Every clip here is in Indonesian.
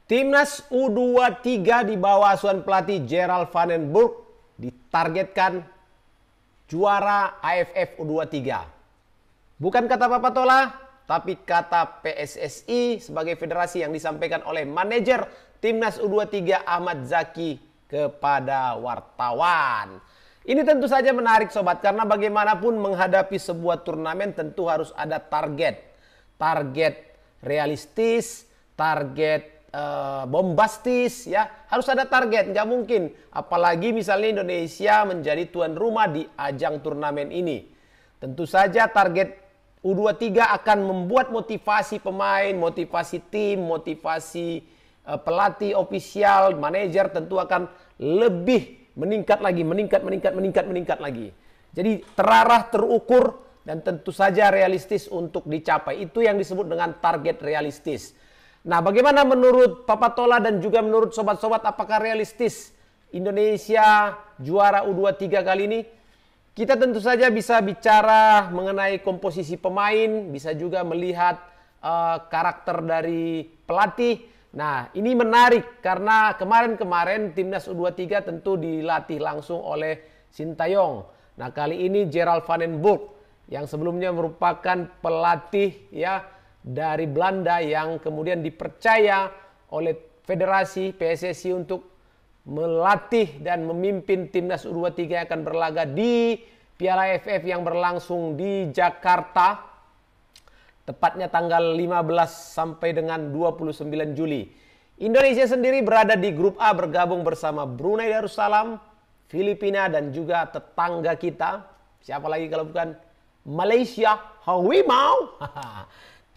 Timnas U23 di bawah asuhan pelatih Gerald van den Burg ditargetkan juara AFF U23. Bukan kata Pak Patola, tapi kata PSSI sebagai federasi yang disampaikan oleh manajer Timnas U23 Ahmad Zaki kepada wartawan. Ini tentu saja menarik sobat, karena bagaimanapun menghadapi sebuah turnamen tentu harus ada target. Target realistis, target bombastis, ya harus ada target, nggak mungkin. Apalagi misalnya Indonesia menjadi tuan rumah di ajang turnamen ini. Tentu saja target U23 akan membuat motivasi pemain, motivasi tim, motivasi pelatih, ofisial, manajer tentu akan lebih meningkat lagi, meningkat lagi. Jadi terarah, terukur, dan tentu saja realistis untuk dicapai. Itu yang disebut dengan target realistis. Nah, bagaimana menurut Pak Patola dan juga menurut sobat-sobat, apakah realistis Indonesia juara U23 kali ini? Kita tentu saja bisa bicara mengenai komposisi pemain, bisa juga melihat karakter dari pelatih. Nah, ini menarik karena kemarin-kemarin Timnas U23 tentu dilatih langsung oleh Sintayong. Nah, kali ini Gerald van den Burg yang sebelumnya merupakan pelatih ya dari Belanda yang kemudian dipercaya oleh Federasi PSSI untuk melatih dan memimpin Timnas U23 yang akan berlaga di Piala AFF yang berlangsung di Jakarta. Tepatnya tanggal 15 sampai dengan 29 Juli. Indonesia sendiri berada di grup A bergabung bersama Brunei Darussalam, Filipina, dan juga tetangga kita. Siapa lagi kalau bukan Malaysia, Harimau.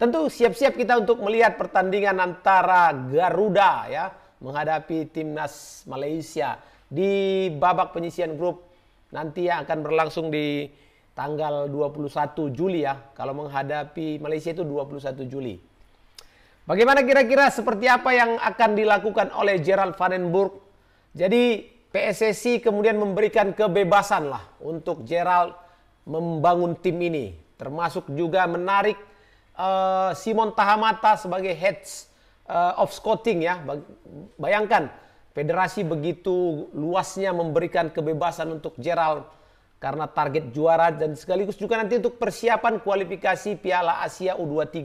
Tentu siap-siap kita untuk melihat pertandingan antara Garuda ya menghadapi Timnas Malaysia di babak penyisihan grup nanti yang akan berlangsung di tanggal 21 Juli ya. Kalau menghadapi Malaysia itu 21 Juli. Bagaimana kira-kira seperti apa yang akan dilakukan oleh Gerald van den Burg? Jadi PSSI kemudian memberikan kebebasan lah untuk Gerald membangun tim ini. Termasuk juga menarik Simon Tahamata sebagai head of scouting ya. Bayangkan federasi begitu luasnya memberikan kebebasan untuk Gerald karena target juara dan sekaligus juga nanti untuk persiapan kualifikasi Piala Asia U23.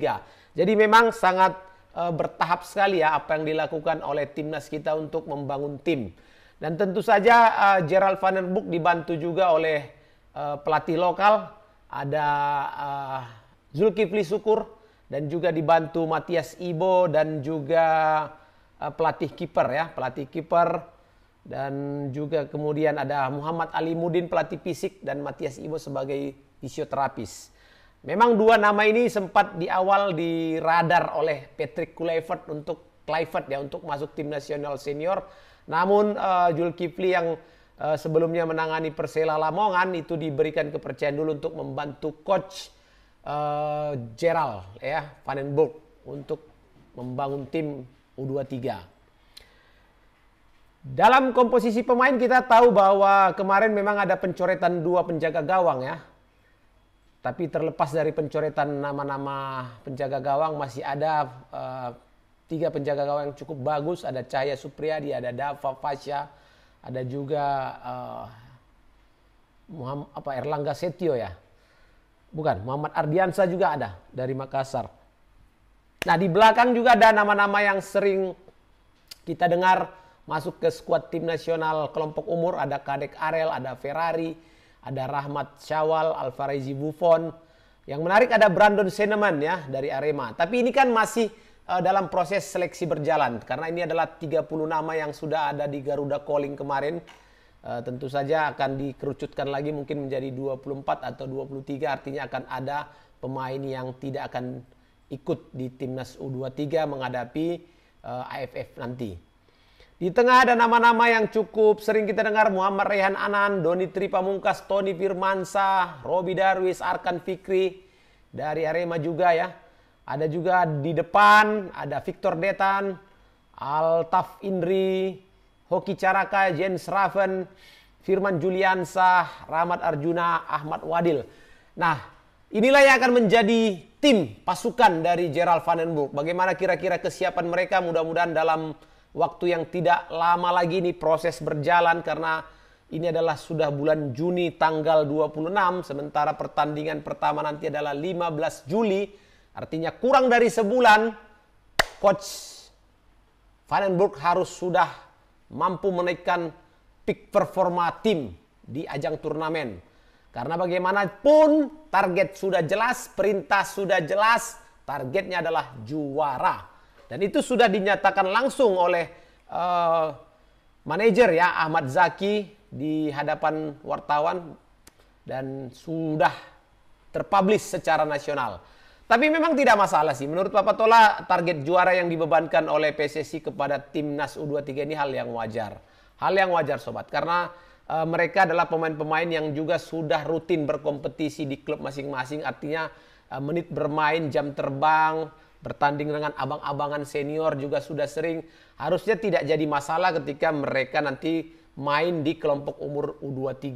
Jadi memang sangat bertahap sekali ya apa yang dilakukan oleh timnas kita untuk membangun tim. Dan tentu saja Gerald van den Burg dibantu juga oleh pelatih lokal, ada Zulkifli Syukur, dan juga dibantu Matias Ibo dan juga pelatih kiper ya, pelatih kiper. Dan juga kemudian ada Muhammad Alimuddin pelatih fisik dan Matias Ibo sebagai fisioterapis. Memang dua nama ini sempat di awal di radar oleh Patrick Kluivert untuk masuk tim nasional senior. Namun Zulkifli yang sebelumnya menangani Persela Lamongan itu diberikan kepercayaan dulu untuk membantu coach Gerald ya van den Burg untuk membangun tim U23. Dalam komposisi pemain kita tahu bahwa kemarin memang ada pencoretan dua penjaga gawang ya. Tapi terlepas dari pencoretan nama-nama penjaga gawang masih ada tiga penjaga gawang yang cukup bagus. Ada Cahaya Supriyadi, ada Dava Fasya, ada juga Erlangga Setio ya. Bukan, Muhammad Ardiansa juga ada dari Makassar. Nah, di belakang juga ada nama-nama yang sering kita dengar masuk ke skuad tim nasional kelompok umur. Ada Kadek Arel, ada Ferrari, ada Rahmat Syawal, Alvarezi Buffon. Yang menarik ada Brandon Seneman ya dari Arema. Tapi ini kan masih dalam proses seleksi berjalan. Karena ini adalah 30 nama yang sudah ada di Garuda Calling kemarin. Tentu saja akan dikerucutkan lagi mungkin menjadi 24 atau 23. Artinya akan ada pemain yang tidak akan ikut di Timnas U23 menghadapi AFF nanti. Di tengah ada nama-nama yang cukup sering kita dengar. Muhammad Rehan Anan, Doni Tripamungkas, Tony Firmansyah, Robi Darwis, Arkan Fikri dari Arema juga ya. Ada juga di depan ada Victor Detan, Altaf Indri, Hoki Caraka, Jens Raven, Firman Juliansah, Rahmat Arjuna, Ahmad Wadil. Nah, Inilah yang akan menjadi tim pasukan dari Gerald Van den Burg. Bagaimana kira-kira kesiapan mereka? Mudah-mudahan dalam waktu yang tidak lama lagi ini proses berjalan, karena ini adalah sudah bulan Juni tanggal 26, sementara pertandingan pertama nanti adalah 15 Juli. Artinya kurang dari sebulan, Coach Van den Burg harus sudah mampu menaikkan peak performa tim di ajang turnamen. Karena bagaimanapun target sudah jelas, perintah sudah jelas, targetnya adalah juara. Dan itu sudah dinyatakan langsung oleh manajer ya, Ahmad Zaki, di hadapan wartawan, dan sudah terpublish secara nasional. Tapi memang tidak masalah sih. Menurut Papa Tola, target juara yang dibebankan oleh PSSI kepada Timnas U23 ini hal yang wajar. Hal yang wajar sobat, karena mereka adalah pemain-pemain yang juga sudah rutin berkompetisi di klub masing-masing. Artinya menit bermain, jam terbang, bertanding dengan abang-abangan senior juga sudah sering. Harusnya tidak jadi masalah ketika mereka nanti main di kelompok umur U23.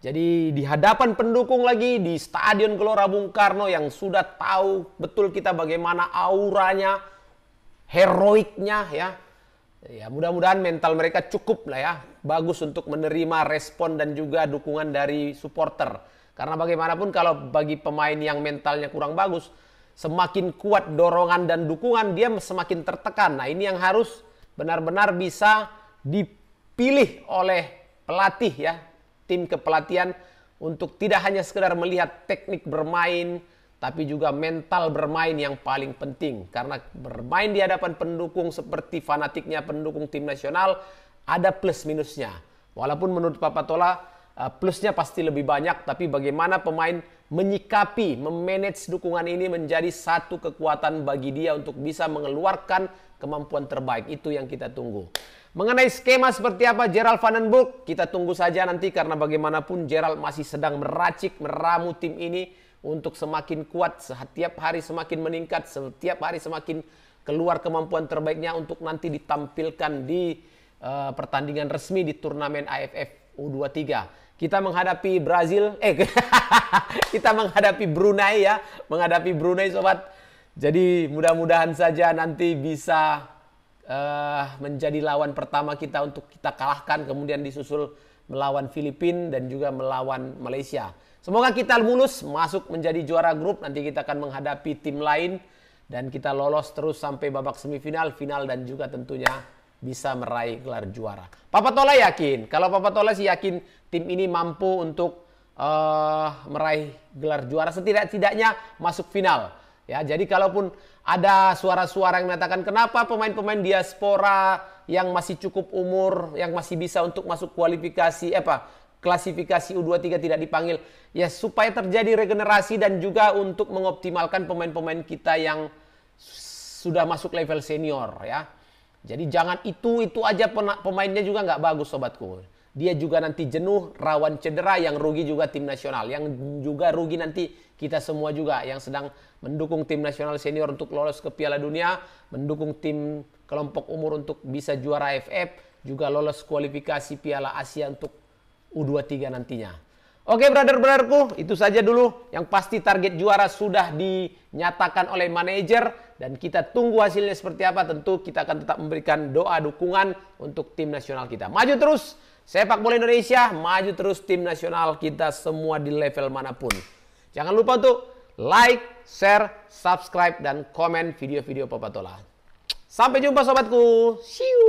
Jadi di hadapan pendukung lagi di Stadion Gelora Bung Karno yang sudah tahu betul kita bagaimana auranya, heroiknya ya. Ya mudah-mudahan mental mereka cukup lah ya, bagus untuk menerima respon dan juga dukungan dari supporter. Karena bagaimanapun kalau bagi pemain yang mentalnya kurang bagus, semakin kuat dorongan dan dukungan, dia semakin tertekan. Nah ini yang harus benar-benar bisa dipilih oleh pelatih ya, tim kepelatihan, untuk tidak hanya sekedar melihat teknik bermain, tapi juga mental bermain yang paling penting. Karena bermain di hadapan pendukung seperti fanatiknya pendukung tim nasional, ada plus minusnya. Walaupun menurut Papa Tola plusnya pasti lebih banyak, tapi bagaimana pemain menyikapi, memanage dukungan ini menjadi satu kekuatan bagi dia untuk bisa mengeluarkan kemampuan terbaik. Itu yang kita tunggu. Mengenai skema seperti apa Gerald Van den Burg, kita tunggu saja nanti, karena bagaimanapun Gerald masih sedang meracik, meramu tim ini untuk semakin kuat, setiap hari semakin meningkat, setiap hari semakin keluar kemampuan terbaiknya untuk nanti ditampilkan di pertandingan resmi di turnamen AFF U23. Kita menghadapi Brazil, kita menghadapi Brunei ya, menghadapi Brunei sobat. Jadi mudah-mudahan saja nanti bisa menjadi lawan pertama kita untuk kita kalahkan, kemudian disusul melawan Filipina dan juga melawan Malaysia. Semoga kita mulus masuk menjadi juara grup. Nanti kita akan menghadapi tim lain dan kita lolos terus sampai babak semifinal, final, dan juga tentunya bisa meraih gelar juara. Papa Tola yakin, kalau Papa Tola sih yakin tim ini mampu untuk meraih gelar juara, setidak-tidaknya masuk final. Ya, jadi kalaupun ada suara-suara yang mengatakan kenapa pemain-pemain diaspora yang masih cukup umur, yang masih bisa untuk masuk kualifikasi klasifikasi U23 tidak dipanggil, ya supaya terjadi regenerasi dan juga untuk mengoptimalkan pemain-pemain kita yang sudah masuk level senior ya. Jadi jangan itu aja pemainnya juga nggak bagus sobatku. Dia juga nanti jenuh, rawan cedera, yang rugi juga tim nasional, yang juga rugi nanti kita semua juga yang sedang mendukung tim nasional senior untuk lolos ke Piala Dunia, mendukung tim kelompok umur untuk bisa juara AFF, juga lolos kualifikasi Piala Asia untuk U23 nantinya. Oke brother-brotherku, itu saja dulu. Yang pasti target juara sudah dinyatakan oleh manajer dan kita tunggu hasilnya seperti apa. Tentu kita akan tetap memberikan doa dukungan untuk tim nasional kita. Maju terus sepak bola Indonesia, maju terus tim nasional kita semua di level manapun. Jangan lupa untuk like, share, subscribe, dan komen video-video Papa Tola. Sampai jumpa sobatku. See you.